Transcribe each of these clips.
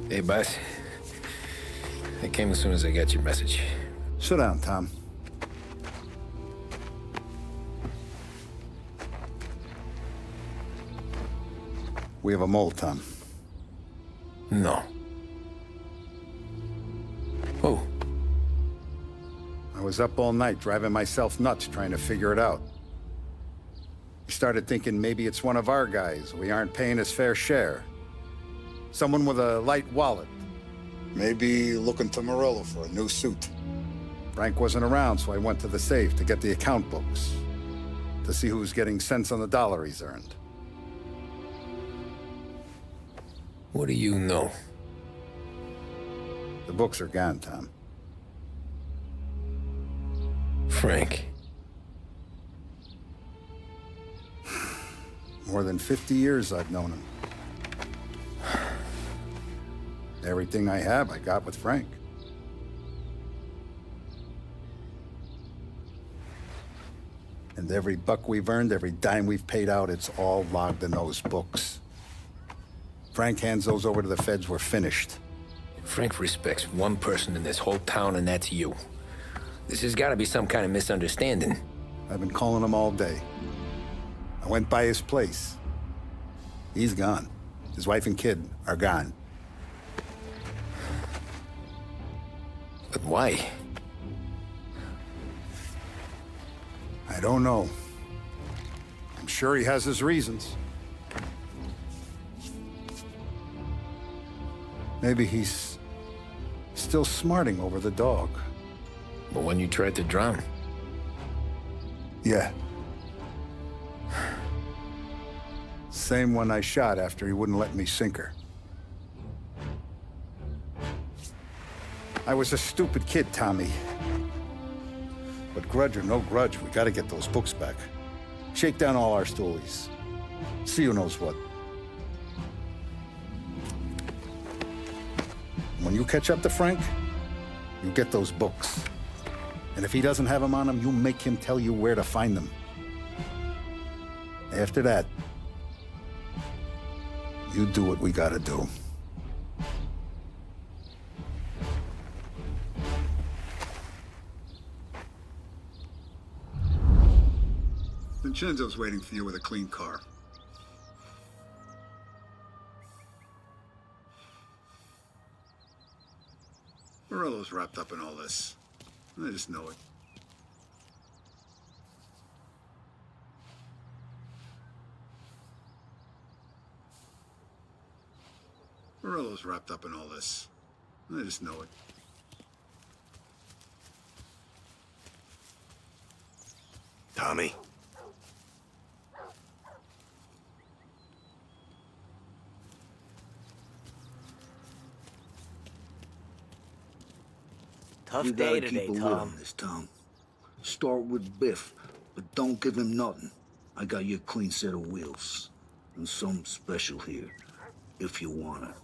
Hey, boss. I came as soon as I got your message. Sit down, Tom. We have a mole, Tom. No. Oh. I was up all night driving myself nuts trying to figure it out. I started thinking maybe it's one of our guys. We aren't paying his fair share. Someone with a light wallet. Maybe looking to Morello for a new suit. Frank wasn't around, so I went to the safe to get the account books. To see who's getting cents on the dollar he's earned. What do you know? The books are gone, Tom. Frank. More than 50 years I've known him. Everything I have, I got with Frank. And every buck we've earned, every dime we've paid out, it's all logged in those books. Frank hands those over to the feds, we're finished. Frank respects one person in this whole town, and that's you. This has got to be some kind of misunderstanding. I've been calling him all day. I went by his place. He's gone. His wife and kid are gone. But why? I don't know. I'm sure he has his reasons. Maybe he's still smarting over the dog. The one you tried to drown? Yeah. Same one I shot after he wouldn't let me sink her. I was a stupid kid, Tommy. But grudge or no grudge, we gotta get those books back. Shake down all our stoolies. See who knows what. When you catch up to Frank, you get those books. And if he doesn't have them on him, you make him tell you where to find them. After that, you do what we gotta do. Vincenzo's waiting for you with a clean car. Morello's wrapped up in all this. I just know it. Morello's wrapped up in all this. I just know it. Tommy. Tough day today, Tom. This town. Start with Biff, but don't give him nothing. I got you a clean set of wheels. And some special here, if you want it.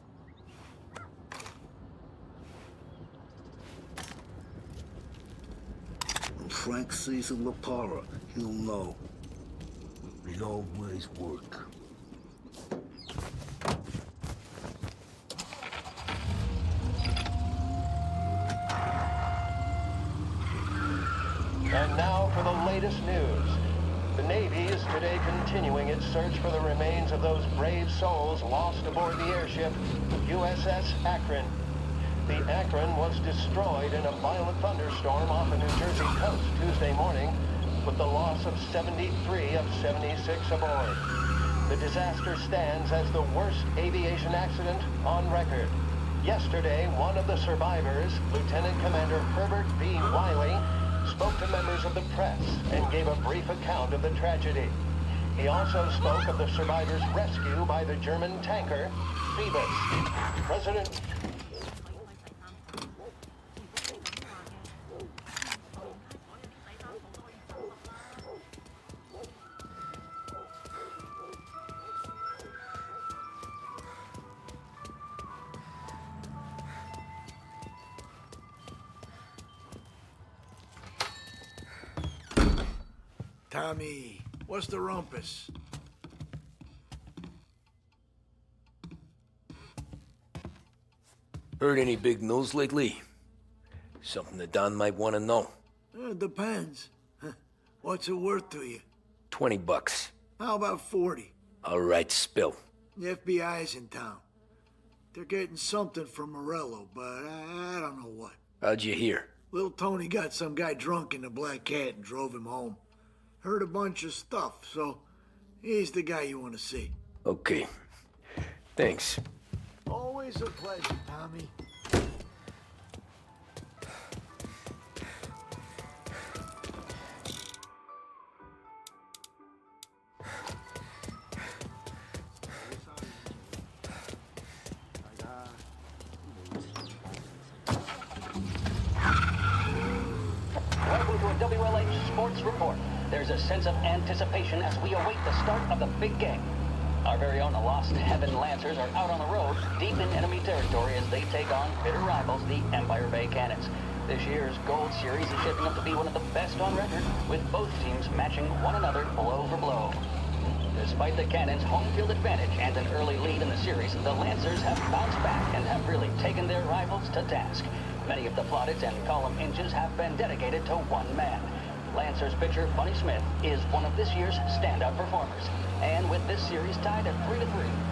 When Frank sees a La Parra, he'll know. It always works. And now for the latest news. The Navy is today continuing its search for the remains of those brave souls lost aboard the airship USS Akron. The Akron was destroyed in a violent thunderstorm off the New Jersey coast Tuesday morning, with the loss of 73 of 76 aboard. The disaster stands as the worst aviation accident on record. Yesterday, one of the survivors, Lieutenant Commander Herbert B. Wiley, spoke to members of the press and gave a brief account of the tragedy. He also spoke of the survivors' rescue by the German tanker, Phoebus. President... Tommy, what's the rumpus? Heard any big news lately? Something that Don might want to know. Depends. What's it worth to you? $20. How about 40? All right, spill. The FBI's in town. They're getting something from Morello, but I don't know what. How'd you hear? Little Tony got some guy drunk in the Black Cat and drove him home. Heard a bunch of stuff, so he's the guy you want to see. Okay. Thanks. Always a pleasure, Tommy. Welcome to a WLH Sports Report. There's a sense of anticipation as we await the start of the big game. Our very own Lost Heaven Lancers are out on the road, deep in enemy territory as they take on bitter rivals, the Empire Bay Cannons. This year's Gold Series is shaping up to be one of the best on record, with both teams matching one another blow for blow. Despite the Cannons' home field advantage and an early lead in the series, the Lancers have bounced back and have really taken their rivals to task. Many of the plaudits and column inches have been dedicated to one man. Lancers pitcher Bunny Smith is one of this year's standout performers. And with this series tied at 3-3,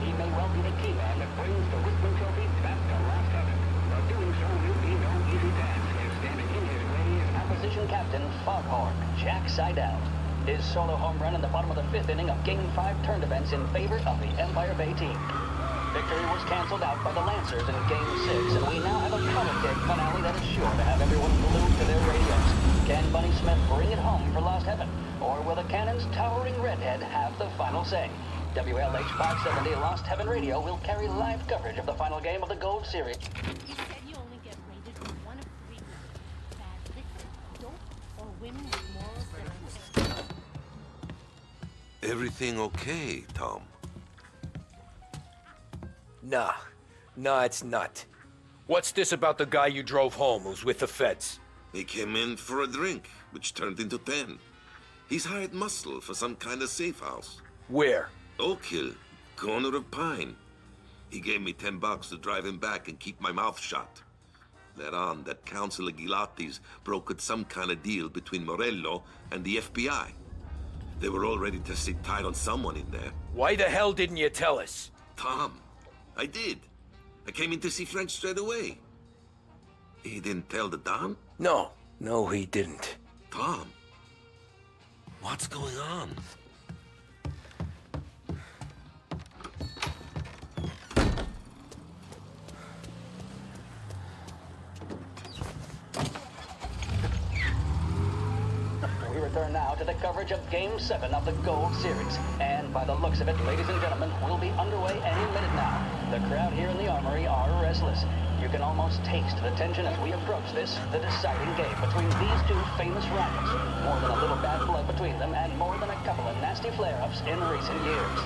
he may well be the key man that brings the Wickman Trophy back to Lost Heaven. But doing so will be no easy task, and standing in his way is opposition captain Foghorn Jack Seidel. His solo home run in the bottom of the fifth inning of Game 5 turned events in favor of the Empire Bay team. Victory was canceled out by the Lancers in Game 6, and we now have a color kick finale that is sure to have everyone glued to their radios. Can Bunny Smith bring it home for Lost Heaven? Or will the Cannon's towering redhead have the final say? WLH 570 Lost Heaven Radio will carry live coverage of the final game of the Gold Series. You said you only get rated for one of three groups: bad liquor, dope, or women with morals that are... Everything okay, Tom? Nah, it's not. What's this about the guy you drove home who's with the feds? He came in for a drink, which turned into 10. He's hired muscle for some kind of safe house. Where? Oak Hill, corner of Pine. He gave me $10 to drive him back and keep my mouth shut. Later on, that Councilor Gilatti's brokered some kind of deal between Morello and the FBI. They were all ready to sit tight on someone in there. Why the hell didn't you tell us? Tom, I did. I came in to see French straight away. He didn't tell the Don? No, he didn't. Tom, what's going on? We return now to the coverage of Game 7 of the Gold Series. And by the looks of it, ladies and gentlemen, we'll be underway any minute now. The crowd here in the Armory are restless. You can almost taste the tension as we approach this, the deciding game between these two famous rivals. More than a little bad blood between them, and more than a couple of nasty flare-ups in recent years.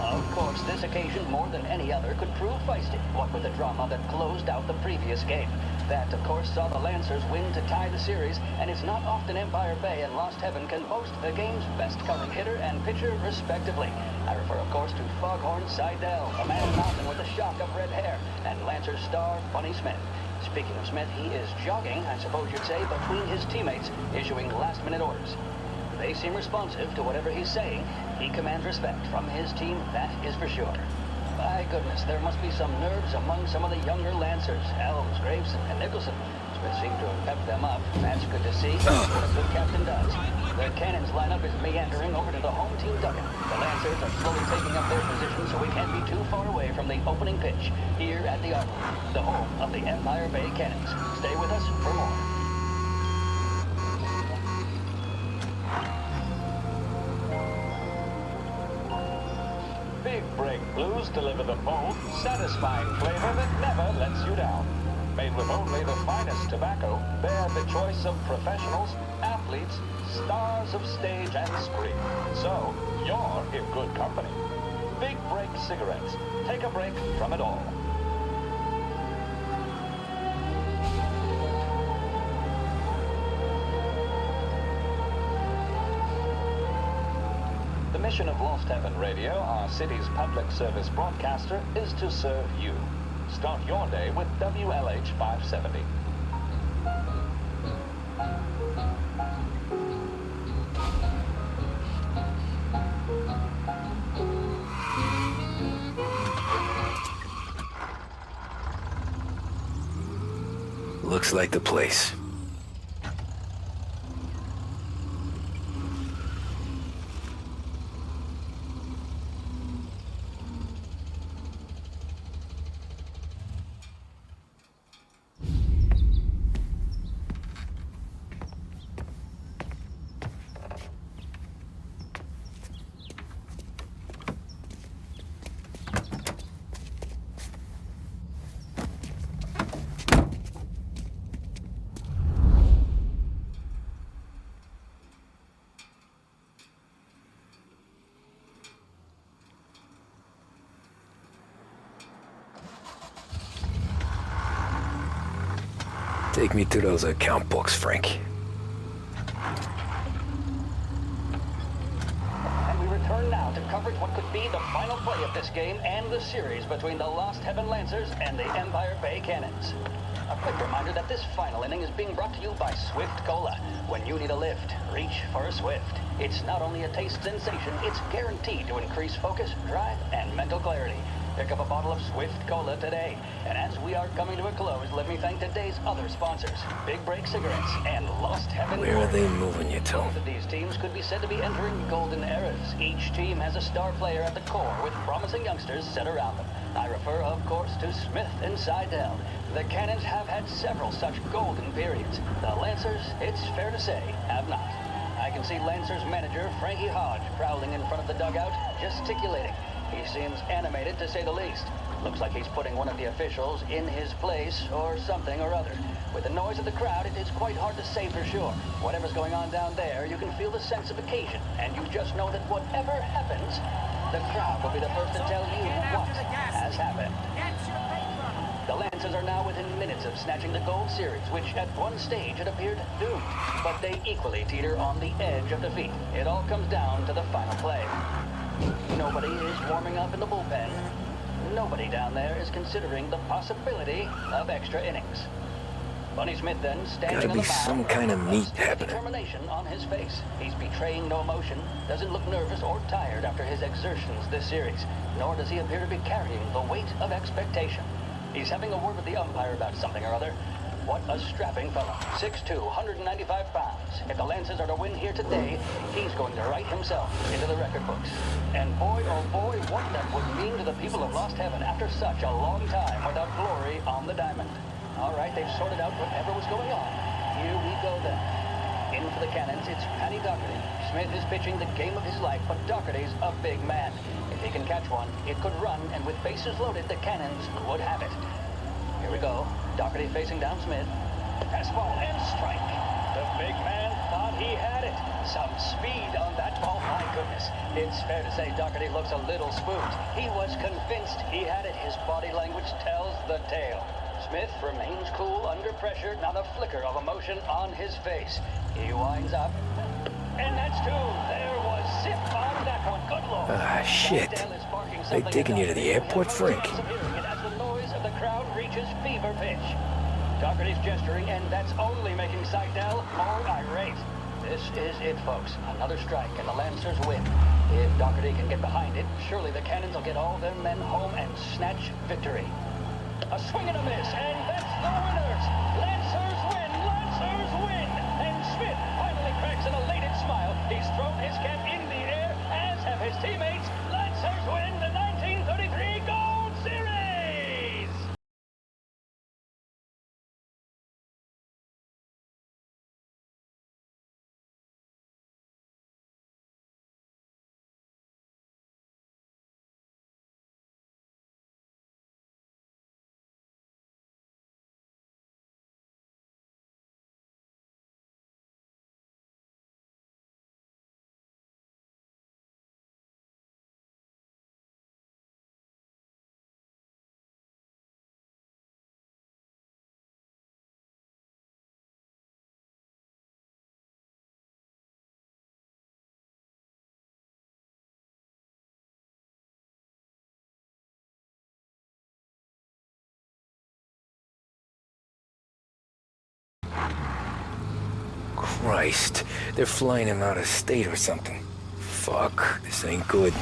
Of course, this occasion, more than any other, could prove feisty, what with the drama that closed out the previous game. That, of course, saw the Lancers win to tie the series, and it's not often Empire Bay and Lost Heaven can boast the game's best current hitter and pitcher, respectively. I refer, of course, to Foghorn Seidel, a man mountain with a shock of red hair, and Lancers star Bunny Smith. Speaking of Smith, he is jogging, I suppose you'd say, between his teammates, issuing last-minute orders. They seem responsive to whatever he's saying. He commands respect from his team, that is for sure. My goodness, there must be some nerves among some of the younger Lancers, Elms, Graves, and Nicholson. Smith seemed to have pepped them up. That's good to see. What a good captain does. The Cannons lineup is meandering over to the home team dugout. The Lancers are slowly taking up their position, so we can't be too far away from the opening pitch here at the Armory, the home of the Empire Bay Cannons. Stay with us for more. Big Break Blues deliver the bold, satisfying flavor that never lets you down. Made with only the finest tobacco, they're the choice of professionals, athletes, stars of stage and screen. So, you're in good company. Big Break cigarettes. Take a break from it all. The mission of Lost Heaven Radio, our city's public service broadcaster, is to serve you. Start your day with WLH 570. Looks like the place. Take me to those account books, Frank. And we return now to coverage what could be the final play of this game and the series between the Lost Heaven Lancers and the Empire Bay Cannons. A quick reminder that this final inning is being brought to you by Swift Cola. When you need a lift, reach for a Swift. It's not only a taste sensation, it's guaranteed to increase focus, drive, and mental clarity. Pick up a bottle of Swift Cola today. And as we are coming to a close, let me thank today's other sponsors, Big Break Cigarettes and Lost Heaven. Where are they moving you to? Both of these teams could be said to be entering golden eras. Each team has a star player at the core with promising youngsters set around them. I refer, of course, to Smith and Seidel. The Cannons have had several such golden periods. The Lancers, it's fair to say, have not. I can see Lancers manager Frankie Hodge prowling in front of the dugout, gesticulating. He seems animated, to say the least. Looks like he's putting one of the officials in his place or something or other. With the noise of the crowd, it is quite hard to say for sure. Whatever's going on down there, you can feel the sense of occasion, and you just know that whatever happens, the crowd will be the first to tell you what has happened. The Lancers are now within minutes of snatching the Gold Series, which at one stage had appeared doomed. But they equally teeter on the edge of defeat. It all comes down to the final play. Nobody is warming up in the bullpen. Nobody down there is considering the possibility of extra innings. Bunny Smith then standing Gotta on the be mound, some kind of meat with happening. determination on his face. He's betraying no emotion, doesn't look nervous or tired after his exertions this series, nor does he appear to be carrying the weight of expectation. He's having a word with the umpire about something or other. What a strapping fellow. 6'2", 195 pounds. If the Lancers are to win here today, he's going to write himself into the record books. And boy, oh boy, what that would mean to the people of Lost Heaven after such a long time without glory on the diamond. All right, they've sorted out whatever was going on. Here we go then. In for the Cannons, it's Paddy Doherty. Smith is pitching the game of his life, but Doherty's a big man. If he can catch one, it could run, and with bases loaded, the Cannons would have it. Here we go. Doherty facing down Smith. Fastball and strike. The big man thought he had it. Some speed on that ball. My goodness. It's fair to say Doherty looks a little spooked. He was convinced he had it. His body language tells the tale. Smith remains cool under pressure, not a flicker of emotion on his face. He winds up. And that's two. There was zip on that one. Good lord. Ah, shit. They taking you to the airport, Frank? As the noise of the crowd reaches fever pitch. Doherty's gesturing, and that's only making Seidel more irate. This is it, folks. Another strike, and the Lancers win. If Doherty can get behind it, surely the Cannons will get all their men home and snatch victory. A swing and a miss, and that's the winners! Lancers win! Lancers win! And Smith finally cracks an elated smile. He's thrown his cap in the air, as have his teammates. Lancers win the 1933 Gold Series! Christ. They're flying him out of state or something. Fuck, this ain't good.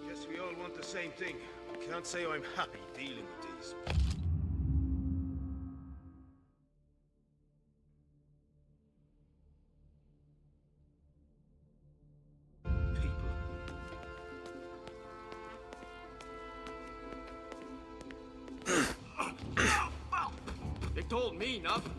Guess we all want the same thing. Can't say I'm happy dealing with these. They told me nothing.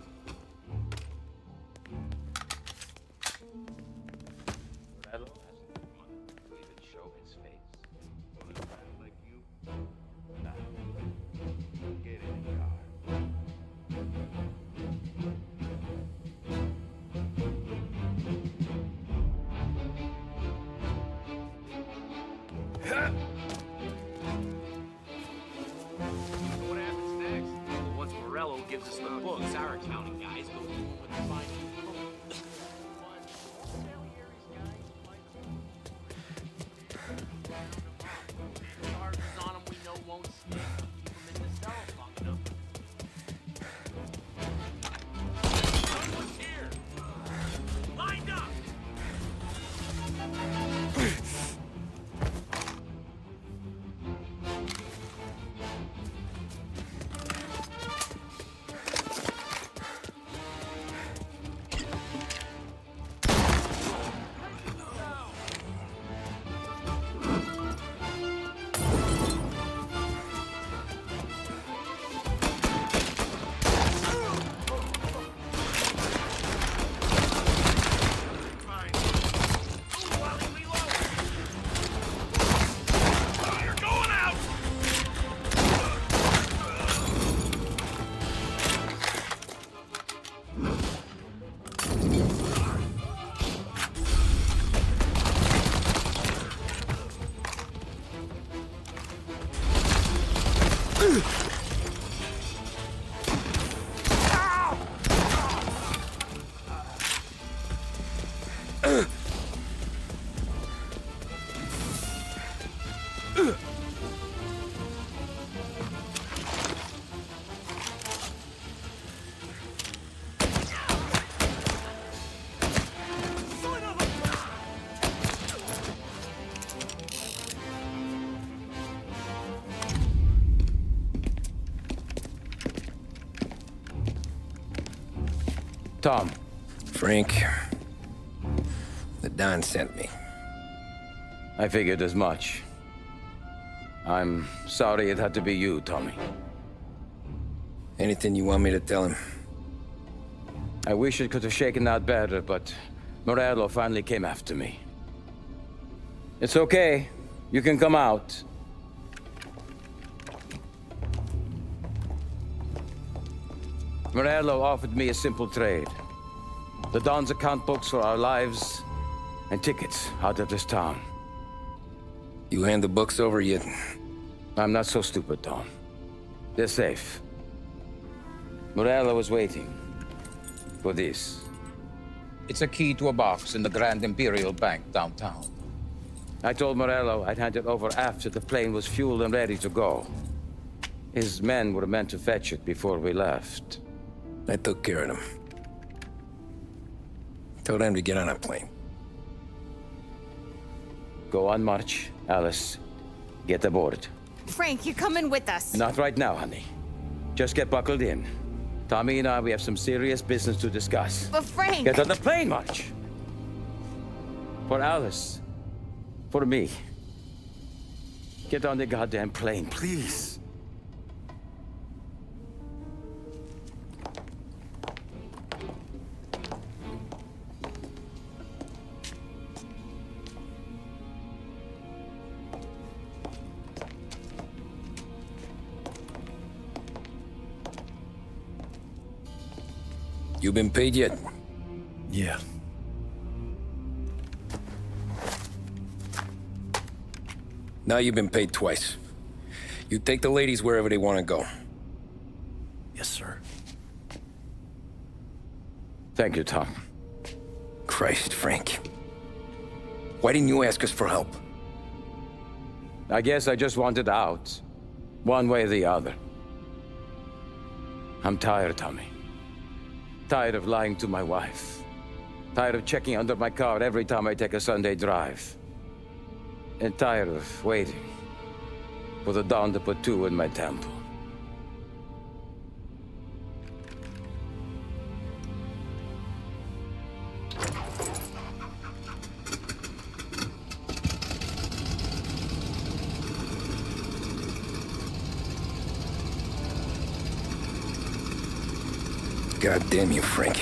What happens next? Well, once Morello gives us the books, our accounting guys go through them with the fine charges on them we know won't stick. Keep them in the cell long enough. Someone's here! Lined up! Tom. Frank. The Don sent me. I figured as much. I'm sorry it had to be you, Tommy. Anything you want me to tell him? I wish it could have shaken out better, but Morello finally came after me. It's okay. You can come out. Morello offered me a simple trade. The Don's account books for our lives and tickets out of this town. You hand the books over yet? I'm not so stupid, Tom. They're safe. Morello was waiting for this. It's a key to a box in the Grand Imperial Bank downtown. I told Morello I'd hand it over after the plane was fueled and ready to go. His men were meant to fetch it before we left. I took care of them. Told them to get on a plane. Go on, March. Alice, get aboard. Frank, you're coming with us. Not right now, honey. Just get buckled in. Tommy and I, we have some serious business to discuss. But Frank! Get on the plane, March! For Alice. For me. Get on the goddamn plane, please. You been paid yet? Yeah. Now you've been paid twice. You take the ladies wherever they want to go. Yes, sir. Thank you, Tom. Christ, Frank. Why didn't you ask us for help? I guess I just wanted out. One way or the other. I'm tired, Tommy. Tired of lying to my wife. Tired of checking under my car every time I take a Sunday drive. And tired of waiting for the dawn to put two in my temple. God damn you, Frank.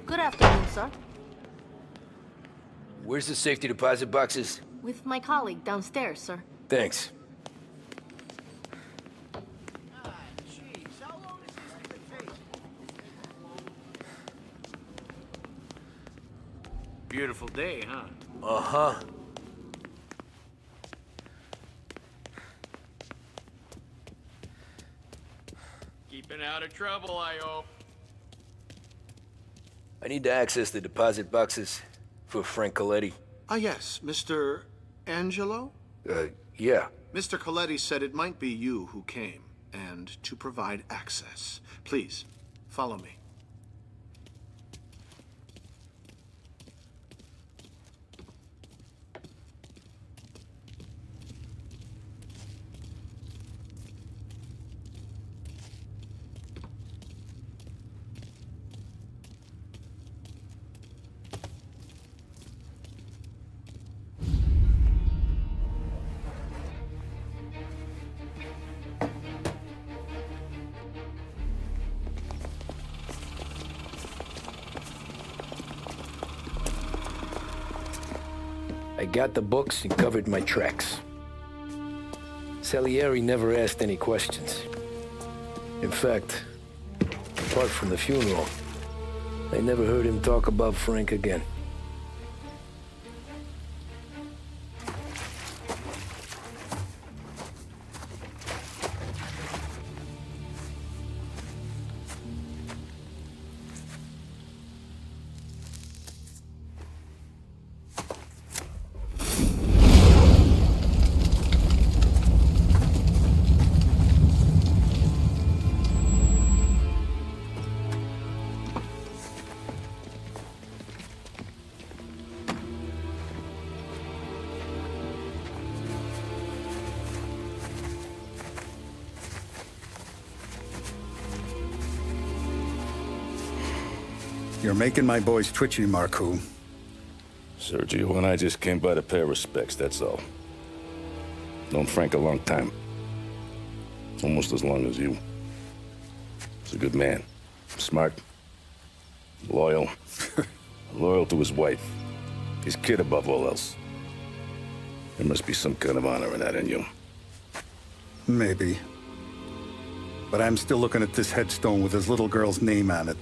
Good afternoon, sir. Where's the safety deposit boxes? With my colleague downstairs, sir. Thanks. Beautiful day, huh? Uh-huh. Keeping out of trouble, I hope. I need to access the deposit boxes for Frank Coletti. Ah, yes, Mr. Angelo? Yeah. Mr. Coletti said it might be you who came, and to provide access. Please, follow me. I got the books and covered my tracks. Salieri never asked any questions. In fact, apart from the funeral, I never heard him talk about Frank again. You're making my boys twitchy, Marcoux. Sergio and I just came by to pay respects, that's all. Known Frank a long time. Almost as long as you. He's a good man. Smart. Loyal. Loyal to his wife. His kid above all else. There must be some kind of honor in that in you. Maybe. But I'm still looking at this headstone with his little girl's name on it.